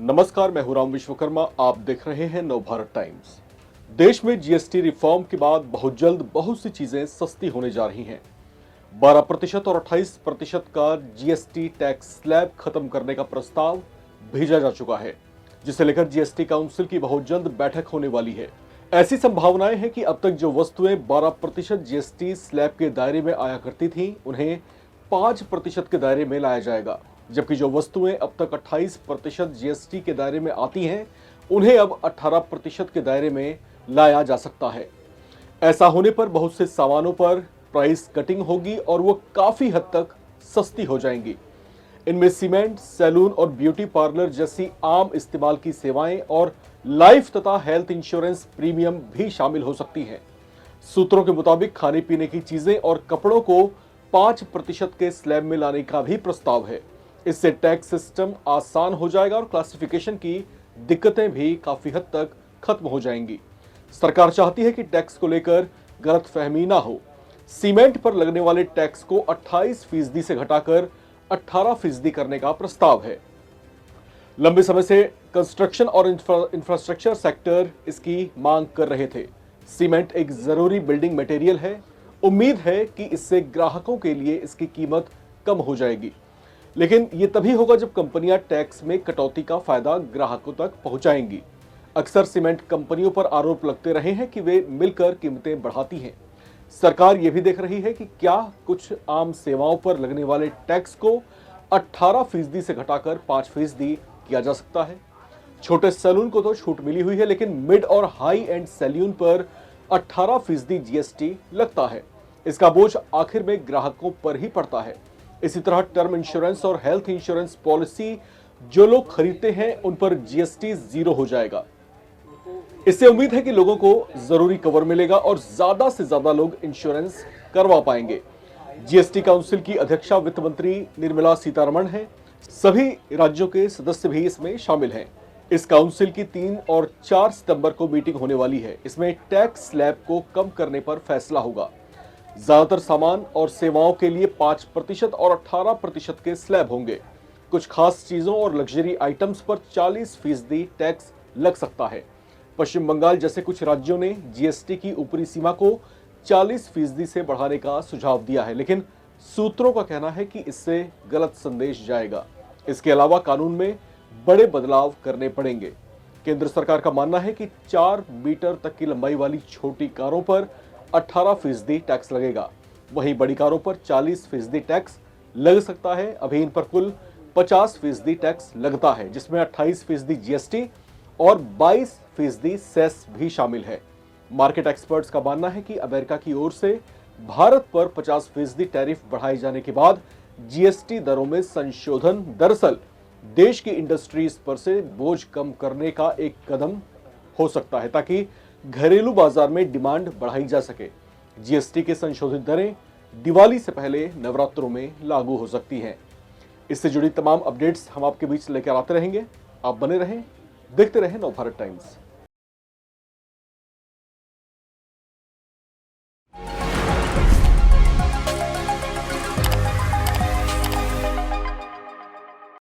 नमस्कार, मैं हूं राम विश्वकर्मा। आप देख रहे हैं नवभारत टाइम्स। देश में जीएसटी रिफॉर्म के बाद बहुत जल्द बहुत सी चीजें सस्ती होने जा रही हैं। 12% और 28% का जीएसटी टैक्स स्लैब खत्म करने का प्रस्ताव भेजा जा चुका है, जिसे लेकर जीएसटी काउंसिल की बहुत जल्द बैठक होने वाली है। ऐसी संभावनाएं हैं कि अब तक जो वस्तुएं 12% जीएसटी स्लैब के दायरे में आया करती थीं, उन्हें 5% के दायरे में लाया जाएगा, जबकि जो वस्तुएं अब तक 28% जीएसटी के दायरे में आती हैं, उन्हें अब 18% के दायरे में लाया जा सकता है। ऐसा होने पर बहुत से सामानों पर प्राइस कटिंग होगी और वो काफी हद तक सस्ती हो जाएंगी। इनमें सीमेंट, सैलून और ब्यूटी पार्लर जैसी आम इस्तेमाल की सेवाएं और लाइफ तथा हेल्थ इंश्योरेंस प्रीमियम भी शामिल हो सकती हैं। सूत्रों के मुताबिक खाने पीने की चीजें और कपड़ों को 5% के स्लैब में लाने का भी प्रस्ताव है। इससे टैक्स सिस्टम आसान हो जाएगा और क्लासिफिकेशन की दिक्कतें भी काफी हद तक खत्म हो जाएंगी। सरकार चाहती है कि टैक्स को लेकर गलतफहमी ना हो। सीमेंट पर लगने वाले टैक्स को 28% से घटाकर 18% करने का प्रस्ताव है। लंबे समय से कंस्ट्रक्शन और इंफ्रास्ट्रक्चर सेक्टर इसकी मांग कर रहे थे। सीमेंट एक जरूरी बिल्डिंग मटेरियल है। उम्मीद है कि इससे ग्राहकों के लिए इसकी कीमत कम हो जाएगी, लेकिन ये तभी होगा जब कंपनियां टैक्स में कटौती का फायदा ग्राहकों तक पहुंचाएंगी। अक्सर सीमेंट कंपनियों पर आरोप लगते रहे हैं कि वे मिलकर कीमतें बढ़ाती हैं। सरकार ये भी देख रही है कि क्या कुछ आम सेवाओं पर लगने वाले टैक्स को 18% से घटाकर 5% किया जा सकता है। छोटे सैलून को तो छूट मिली हुई है, लेकिन मिड और हाई एंड सैलून पर 18% जीएसटी लगता है। इसका बोझ आखिर में ग्राहकों पर ही पड़ता है। इसी तरह टर्म इंश्योरेंस और हेल्थ इंश्योरेंस पॉलिसी जो लोग खरीदते हैं, उन पर जीएसटी 0 हो जाएगा। इससे उम्मीद है कि लोगों को जरूरी कवर मिलेगा और ज्यादा से ज्यादा लोग इंश्योरेंस करवा पाएंगे। जीएसटी काउंसिल की अध्यक्षा वित्त मंत्री निर्मला सीतारमण हैं। सभी राज्यों के सदस्य भी इसमें शामिल हैं। इस काउंसिल की 3 और 4 सितंबर को मीटिंग होने वाली है। इसमें टैक्स स्लैब को कम करने पर फैसला होगा। ज्यादातर सामान और सेवाओं के लिए 5% और 18% के स्लैब होंगे। कुछ खास चीजों और लग्जरी आइटम्स पर 40% टैक्स लग सकता है। पश्चिम बंगाल जैसे कुछ राज्यों ने जीएसटी की ऊपरी सीमा को 40% से बढ़ाने का सुझाव दिया है, लेकिन सूत्रों का कहना है कि इससे गलत संदेश जाएगा। इसके अलावा कानून में बड़े बदलाव करने पड़ेंगे। केंद्र सरकार का मानना है कि 4 मीटर तक की लंबाई वाली छोटी कारों पर 18% टैक्स लगेगा। वहीं बड़ी कारों पर 40% टैक्स लग सकता है। अभी इन पर कुल 50% टैक्स लगता है, जिसमें 28% जीएसटी और 22% सेस भी शामिल है। मार्केट एक्सपर्ट्स का मानना है कि अमेरिका की ओर से भारत पर 50% टैरिफ बढ़ाए जाने के बाद जीएसटी दरों में संशोधन दरअसल देश की इंडस्ट्रीज पर से बोझ कम करने का एक कदम हो सकता है, ताकि घरेलू बाजार में डिमांड बढ़ाई जा सके। जीएसटी के संशोधित दरें दिवाली से पहले नवरात्रों में लागू हो सकती हैं। इससे जुड़ी तमाम अपडेट्स हम आपके बीच लेकर आते रहेंगे। आप बने रहें, देखते रहें नवभारत टाइम्स।